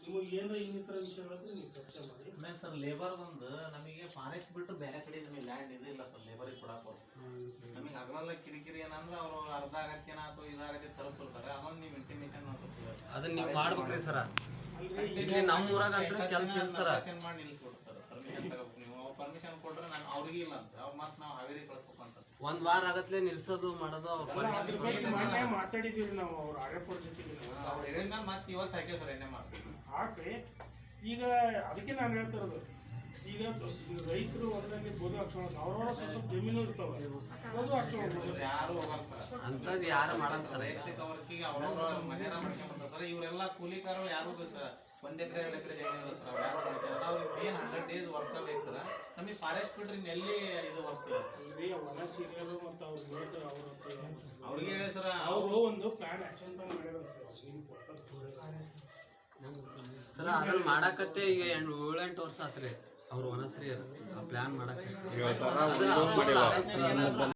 ನಿಮಗೆ ಏನು ಇನ್ನಿತರ ವಿಷಯಗಳಂದ್ರೆ ನೀವು ಚರ್ಚೆ ಮಾಡಿ. ಆಮೇಲೆ ಸರ್ ಲೇಬರ್ ಒಂದು ನಮಗೆ ಫಾರೆಸ್ಟ್ ಬಿಟ್ಟು ಬೇರೆ ಕಡೆ ನಮಗೆ ಲ್ಯಾಂಡ್ ಇದಿಲ್ಲ ಸರ್ ಲೇಬರಿಗೆ ಕೊಡಕ್ಕೆ ನಮಗೆ ಹಗಲೆಲ್ಲ ಕಿರಿಕಿರಿ ಏನಂದ್ರೆ ಅವರು ಅರ್ಧ ಆಗತ್ತೇನ ಅಥವಾ ಇದಾಗತ್ತೆ ತಲುಪಿರ್ತಾರೆ ಅದೊಂದು ನೀವು ಇಂಟಿಮೇಷನ್ ಅದನ್ನ ನೀವು ಮಾಡ್ಬೇಕ್ರಿ ಸರ್. ಇಲ್ಲಿ ನಮ್ಮ ಊರಾಗ ಅಂತ ಕೆಲಸ ಇಲ್ಲ ಸರ್. ಮಾಡಿ ನಿಲ್ಸ್ಕೊಡ್ರಿ ಸರ್ ಪರ್ಮಿಷನ್ ತಗೋಬೇಕು ನೀವು ಪರ್ಮಿಷನ್ ಕೊಟ್ರೆ ನಾನು ಅವ್ರಿಗೆ ಇಲ್ಲ ಅಂತ ಅವ್ರು ಮತ್ತೆ ನಾವು ಹಾವೇರಿ ಕಳಿಸ್ಬೇಕು ಅಂತ ಒಂದ್ ವಾರ ಆಗತ್ಲೆ ನಿಲ್ಸೋದು ಮಾಡೋದು ಮಾತಾಡಿದೀವಿ ನಾವು ಅವ್ರ ಆರ್ಯಪುರ ಜೊತೆಗೆ ಅವ್ರು ಹೇಳಿದ್ಮೇಲೆ ಮತ್ತೆ ಇವತ್ತು ಹಾಕಿ ಸರ್ ಎಣ್ಣೆ ಮಾಡ್ತೀವಿ ಹಾಕ್ರಿ. ಈಗ ಅದಕ್ಕೆ ನಾನು ಹೇಳ್ತಿರೋದು ಈಗ ರೈತರು ಹೊರದಲ್ಲಿ ಬೋದು ಹಾಕ್ಸೋಣ ಅವ್ರವ್ರ ಸ್ವಲ್ಪ ಜಮೀನು ಇರ್ತಾವೆ ಬೋದು ಹಾಕ್ಸೋಣ ಯಾರು ಹೋಗಲ್ಲ ಅಂತದ್ ಯಾರು ಮಾಡಲ್ಲ ಸರ್. ವೈಯಕ್ತಿಕ ವರ್ಕಿಗೆ ಅವ್ರವ್ರ ಮನೆಯ ಮಾಡ್ಕೊಂಡ್ಬರ್ತಾರೆ ಇವರೆಲ್ಲ ಕೂಲಿಕಾರರು ಯಾರು ಸರ್ 1 ಎಕರೆ 2 ಎಕರೆ ಜಮೀನು ಇರ್ತಾರೆ ಅವ್ರು ಯಾರು ಮಾಡ್ತಾರೆ ಅವ್ರಿಗೆ ಏನು 100 ಡೇಸ್ ವರ್ಷ ಬೇಕು ಸರ್ ನಮಗೆ ಫಾರೆಸ್ಟ್ ಬಿಟ್ರೆ ಎಲ್ಲಿ ಇದು ಬರ್ತೀರ ವನ ಸೀರಿಯಲ್ ಮತ್ತು ಅವ್ರಿಗೆ ಹೇಳಿ ಸರ್ ಅವರು ಒಂದು ಪ್ಲಾನ್ ಆಕ್ಷನ್ ಸರ್ ಅದನ್ನ ಮಾಡಾಕತ್ತೆ ಈಗ 7-8 ವರ್ಷ ಆತ್ರಿ ಅವ್ರು ವನಶ್ರೀ ಪ್ಲಾನ್ ಮಾಡಕ್ಕೆ.